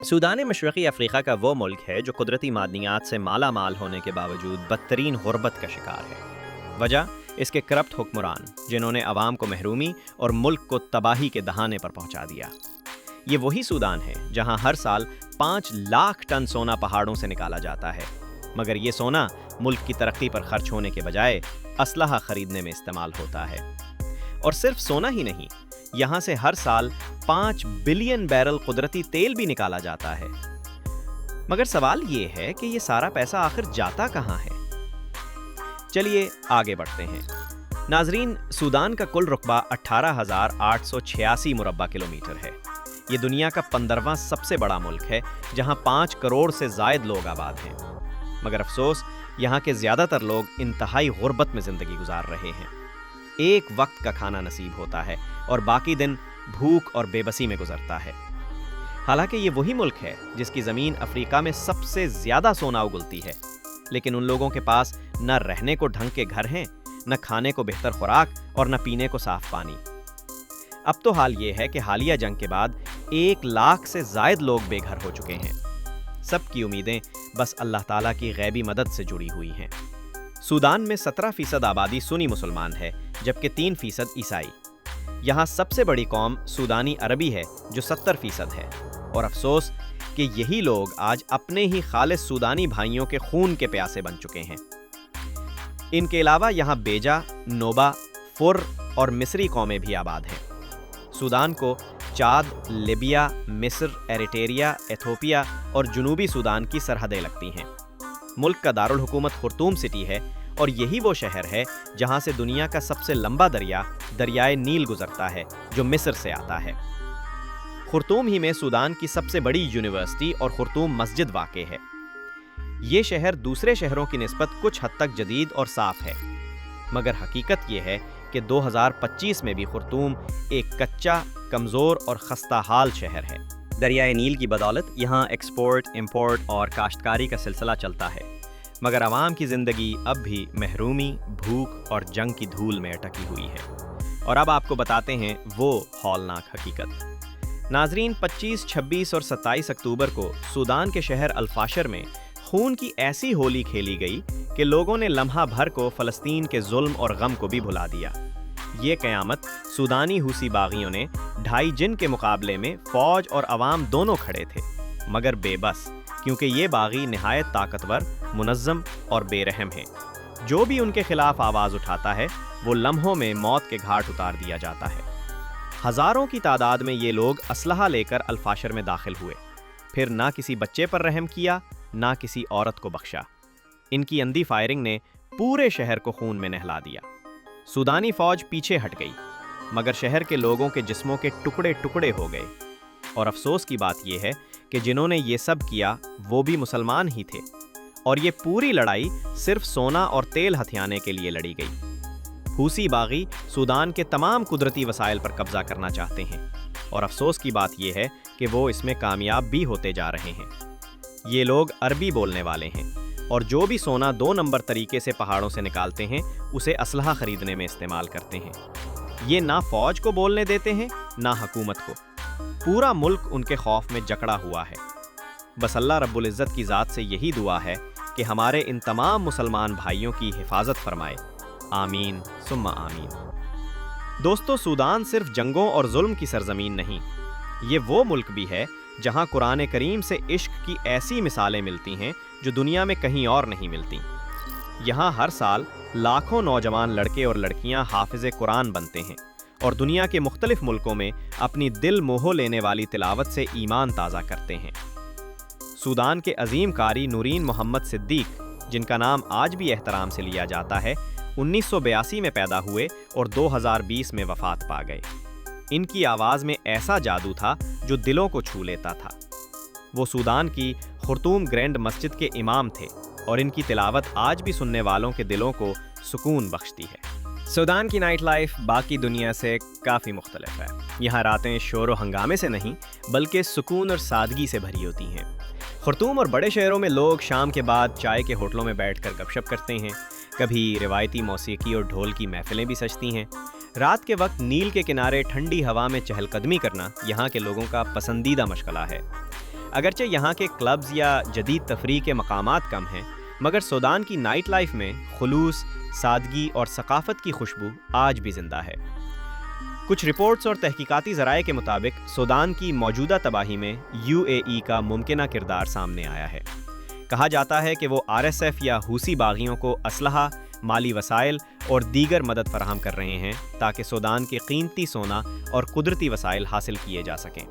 Sudan मशरक़ी Africa का वो मुल्क है जो कुदरती मादनियात से माला माल होने के बावजूद बदतरीन गुर्बत का शिकार है। वजह इसके करप्ट हुक्मरान जिन्होंने अवाम को महरूमी और मुल्क को तबाही के दहाने पर पहुंचा दिया। ये वही सूदान है जहां हर साल 5 लाख टन सोना पहाड़ों से निकाला जाता है, मगर ये सोना मुल्क की तरक्की पर खर्च होने के बजाय असलहा खरीदने में इस्तेमाल होता है। और सिर्फ सोना ही नहीं, यहाँ से हर साल 5 बिलियन बैरल कुदरती तेल भी निकाला जाता है। मगर सवाल ये है कि ये सारा पैसा आखिर जाता कहाँ है? चलिए आगे बढ़ते हैं। नाजरीन, सूदान का कुल रुकबा 18,886 मुरब्बा किलोमीटर है। ये दुनिया का 15वां सबसे बड़ा मुल्क है जहाँ 5 करोड़ से जायद लोग आबाद हैं। मगर अफसोस, यहाँ के ज़्यादातर लोग इंतहाई गुर्बत में ज़िंदगी गुजार रहे हैं। एक वक्त का खाना नसीब होता है और बाकी दिन भूख और बेबसी में गुजरता है। हालांकि ये वही मुल्क है जिसकी ज़मीन अफ्रीका में सबसे ज़्यादा सोना उगलती है, लेकिन उन लोगों के पास न रहने को ढंग के घर हैं, न खाने को बेहतर खुराक और न पीने को साफ पानी। अब तो हाल ये है कि हालिया जंग के बाद 1 लाख से ज़ायद लोग बेघर हो चुके हैं। सबकी उम्मीदें बस अल्लाह ताला की गैबी मदद से जुड़ी हुई हैं। सूदान में 17% आबादी सुन्नी मुसलमान है, जबकि 3% ईसाई। यहाँ सबसे बड़ी कौम सूदानी अरबी है जो 70% है। और अफसोस कि यही लोग आज अपने ही खालिस सूदानी भाइयों के खून के प्यासे बन चुके हैं। इनके अलावा यहाँ बेजा, नोबा, फुर और मिस्री कौमें भी आबाद हैं। सूदान को चाद, लिबिया, मिस्र, एरिटेरिया, एथोपिया और जुनूबी सूदान की सरहदें लगती हैं। मुल्क का दारुल हुकूमत खुर्तूम सिटी है और यही वो शहर है जहां से दुनिया का सबसे लंबा दरिया दरियाए नील गुजरता है, जो मिस्र से आता है। खुर्तूम ही में सूदान की सबसे बड़ी यूनिवर्सिटी और खुर्तूम मस्जिद वाक़े है। ये शहर दूसरे शहरों की निस्बत कुछ हद तक जदीद और साफ है, मगर हकीकत ये है कि 2025 में भी खुर्तूम एक कच्चा, कमज़ोर और खस्ता हाल शहर है। दरियाए नील की बदौलत यहाँ एक्सपोर्ट, इंपोर्ट और काश्तकारी का सिलसिला चलता है, मगर आवाम की ज़िंदगी अब भी महरूमी, भूख और जंग की धूल में अटकी हुई है। और अब आपको बताते हैं वो हौलनाक हकीकत। नाजरीन, 25, 26 और 27 अक्टूबर को सूदान के शहर अल-फाशर में खून की ऐसी होली खेली गई कि लोगों ने लम्हा भर को फ़लस्तीन के जुल्म और गम को भी भुला दिया। ये क़यामत सूदानी हुसी बागियों ने 2.5 जिन के मुकाबले में फ़ौज और अवाम दोनों खड़े थे, मगर बेबस, क्योंकि ये बागी निहायत ताकतवर, मुनज़्ज़म और बेरहम हैं। जो भी उनके खिलाफ आवाज़ उठाता है वो लम्हों में मौत के घाट उतार दिया जाता है। हज़ारों की तादाद में ये लोग असलहा लेकर अल-फाशर में दाखिल हुए, फिर ना किसी बच्चे पर रहम किया, ना किसी औरत को बख्शा। इनकी अंधी फायरिंग ने पूरे शहर को खून में नहला दिया। सूदानी फ़ौज पीछे हट गई, मगर शहर के लोगों के जिस्मों के टुकड़े टुकड़े हो गए। और अफसोस की बात यह है कि जिन्होंने ये सब किया वो भी मुसलमान ही थे, और ये पूरी लड़ाई सिर्फ सोना और तेल हथियाने के लिए लड़ी गई। हुसी बागी सूदान के तमाम कुदरती वसाइल पर कब्जा करना चाहते हैं, और अफसोस की बात यह है कि वो इसमें कामयाब भी होते जा रहे हैं। ये लोग अरबी बोलने वाले हैं, और जो भी सोना 2 नंबर तरीके से पहाड़ों से निकालते हैं उसे असलहा खरीदने में इस्तेमाल करते हैं। ये ना फौज को बोलने देते हैं, ना हुकूमत को। पूरा मुल्क उनके खौफ में जकड़ा हुआ है। बस अल्लाह रब्बुल इज़्ज़त की ज़ात से यही दुआ है कि हमारे इन तमाम मुसलमान भाइयों की हिफाजत फरमाए। आमीन सुम्मा आमीन। दोस्तों, सूदान सिर्फ जंगों और जुल्म की सरजमीन नहीं, ये वो मुल्क भी है जहाँ कुरान करीम से इश्क की ऐसी मिसालें मिलती हैं जो दुनिया में कहीं और नहीं मिलती। यहाँ हर साल लाखों नौजवान लड़के और लड़कियाँ हाफिज़े कुरान बनते हैं और दुनिया के मुख्तलिफ मुल्कों में अपनी दिल मोह लेने वाली तिलावत से ईमान ताज़ा करते हैं। सूदान के अजीम कारी नूरीन मोहम्मद सिद्दीक, जिनका नाम आज भी एहतराम से लिया जाता है, 1982 में पैदा हुए और 2020 में वफ़ात पा गए। इनकी आवाज़ में ऐसा जादू था जो दिलों को छू लेता था। वो सूदान की खुर्तूम ग्रैंड मस्जिद के इमाम थे और इनकी तिलावत आज भी सुनने वालों के दिलों को सुकून बख्शती है। सूदान की नाइट लाइफ बाकी दुनिया से काफ़ी मुख्तलिफ है। यहाँ रातें शोर व हंगामे से नहीं बल्कि सुकून और सादगी से भरी होती हैं। खुर्तूम और बड़े शहरों में लोग शाम के बाद चाय के होटलों में बैठकर गपशप करते हैं। कभी रिवायती मौसीकी और ढोल की महफिलें भी सजती हैं। रात के वक्त नील के किनारे ठंडी हवा में चहलकदमी करना यहाँ के लोगों का पसंदीदा मशगला है। اگرچہ یہاں کے کلبز یا جدید تفریح کے مقامات کم ہیں، مگر سودان کی نائٹ لائف میں خلوص، سادگی اور ثقافت کی خوشبو آج بھی زندہ ہے۔ کچھ رپورٹس اور تحقیقاتی ذرائع کے مطابق سودان کی موجودہ تباہی میں UAE کا ممکنہ کردار سامنے آیا ہے۔ کہا جاتا ہے کہ وہ RSF یا حوثی باغیوں کو اسلحہ، مالی وسائل اور دیگر مدد فراہم کر رہے ہیں تاکہ سودان کے قیمتی سونا اور قدرتی وسائل حاصل کیے جا سکیں۔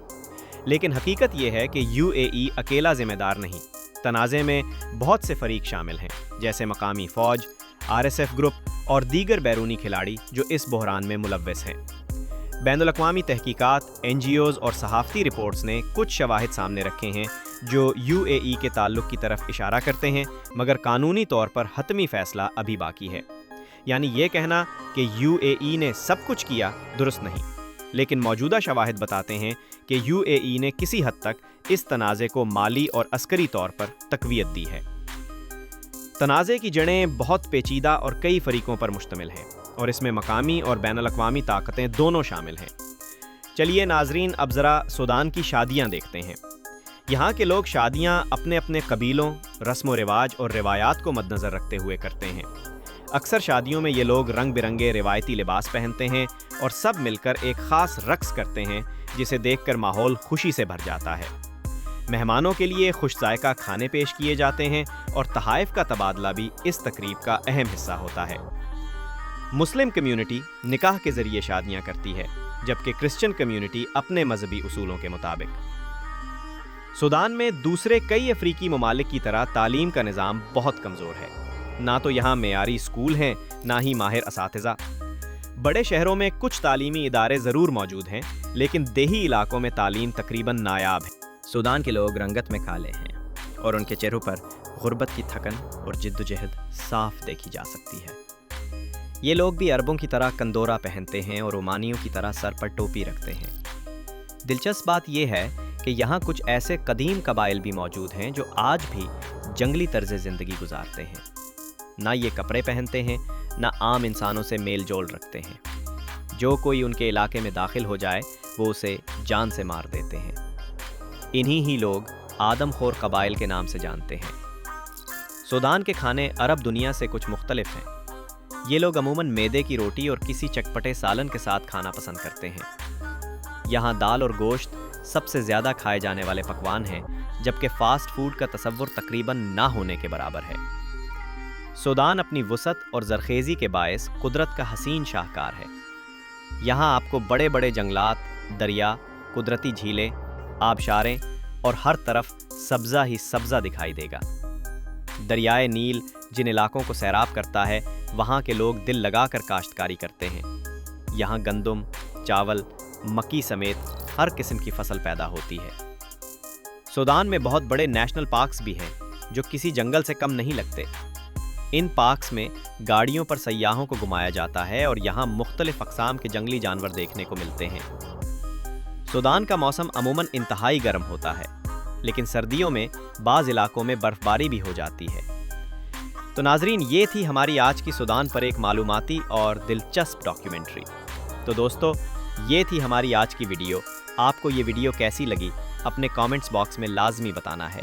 لیکن حقیقت یہ ہے کہ UAE اکیلا ذمہ دار نہیں۔ تنازع میں بہت سے فریق شامل ہیں، جیسے مقامی فوج، RSF گروپ اور دیگر بیرونی کھلاڑی جو اس بحران میں ملوث ہیں۔ بین الاقوامی تحقیقات، NGOز اور صحافتی رپورٹس نے کچھ شواہد سامنے رکھے ہیں جو UAE کے تعلق کی طرف اشارہ کرتے ہیں، مگر قانونی طور پر حتمی فیصلہ ابھی باقی ہے۔ یعنی یہ کہنا کہ UAE نے سب کچھ کیا درست نہیں، لیکن موجودہ شواہد بتاتے ہیں کہ UAE نے کسی حد تک اس تنازع کو مالی اور عسکری طور پر تقویت دی ہے۔ تنازع کی جڑیں بہت پیچیدہ اور کئی فریقوں پر مشتمل ہیں، اور اس میں مقامی اور بین الاقوامی طاقتیں دونوں شامل ہیں۔ چلیے ناظرین، اب ذرا سودان کی شادیاں دیکھتے ہیں۔ یہاں کے لوگ شادیاں اپنے اپنے قبیلوں، رسم و رواج اور روایات کو مد نظر رکھتے ہوئے کرتے ہیں۔ اکثر شادیوں میں یہ لوگ رنگ برنگے روایتی لباس پہنتے ہیں اور سب مل کر ایک خاص رقص کرتے ہیں جسے دیکھ کر ماحول خوشی سے بھر جاتا ہے۔ مہمانوں کے لیے خوش ذائقہ کھانے پیش کیے جاتے ہیں اور تحائف کا تبادلہ بھی اس تقریب کا اہم حصہ ہوتا ہے۔ مسلم کمیونٹی نکاح کے ذریعے شادیاں کرتی ہے، جبکہ کرسچن کمیونٹی اپنے مذہبی اصولوں کے مطابق۔ سودان میں دوسرے کئی افریقی ممالک کی طرح تعلیم کا نظام بہت کمزور ہے۔ نہ تو یہاں معیاری اسکول ہیں، نہ ہی ماہر اساتذہ۔ بڑے شہروں میں کچھ تعلیمی ادارے ضرور موجود ہیں، لیکن دیہی علاقوں میں تعلیم تقریباً نایاب ہے۔ سودان کے لوگ رنگت میں کالے ہیں اور ان کے چہروں پر غربت کی تھکن اور جدوجہد صاف دیکھی جا سکتی ہے۔ یہ لوگ بھی عربوں کی طرح کندورہ پہنتے ہیں اور عمانیوں کی طرح سر پر ٹوپی رکھتے ہیں۔ دلچسپ بات یہ ہے کہ یہاں کچھ ایسے قدیم قبائل بھی موجود ہیں جو آج بھی جنگلی طرز زندگی گزارتے ہیں۔ نہ یہ کپڑے پہنتے ہیں، نہ عام انسانوں سے میل جول رکھتے ہیں۔ جو کوئی ان کے علاقے میں داخل ہو جائے وہ اسے جان سے مار دیتے ہیں۔ انہی ہی لوگ آدم خور قبائل کے نام سے جانتے ہیں۔ سودان کے کھانے عرب دنیا سے کچھ مختلف ہیں۔ یہ لوگ عموماً میدے کی روٹی اور کسی چٹپٹے سالن کے ساتھ کھانا پسند کرتے ہیں۔ یہاں دال اور گوشت سب سے زیادہ کھائے جانے والے پکوان ہیں، جبکہ فاسٹ فوڈ کا تصور تقریباً نہ ہونے کے برابر ہے۔ سودان اپنی وسعت اور زرخیزی کے باعث قدرت کا حسین شاہکار ہے۔ یہاں آپ کو بڑے بڑے جنگلات، دریا، قدرتی جھیلیں، آبشاریں اور ہر طرف سبزہ ہی سبزہ دکھائی دے گا۔ دریائے نیل جن علاقوں کو سیراب کرتا ہے، وہاں کے لوگ دل لگا کر کاشتکاری کرتے ہیں۔ یہاں گندم، چاول، مکئی سمیت ہر قسم کی فصل پیدا ہوتی ہے۔ سودان میں بہت بڑے نیشنل پارکس بھی ہیں جو کسی جنگل سے کم نہیں لگتے۔ ان پارکس میں گاڑیوں پر سیاحوں کو گھمایا جاتا ہے اور یہاں مختلف اقسام کے جنگلی جانور دیکھنے کو ملتے ہیں۔ سودان کا موسم عموماً انتہائی گرم ہوتا ہے، لیکن سردیوں میں بعض علاقوں میں برف باری بھی ہو جاتی ہے۔ تو ناظرین، یہ تھی ہماری آج کی سودان پر ایک معلوماتی اور دلچسپ ڈاکیومنٹری۔ تو دوستو، یہ تھی ہماری آج کی ویڈیو۔ آپ کو یہ ویڈیو کیسی لگی اپنے کامنٹس باکس میں لازمی بتانا ہے۔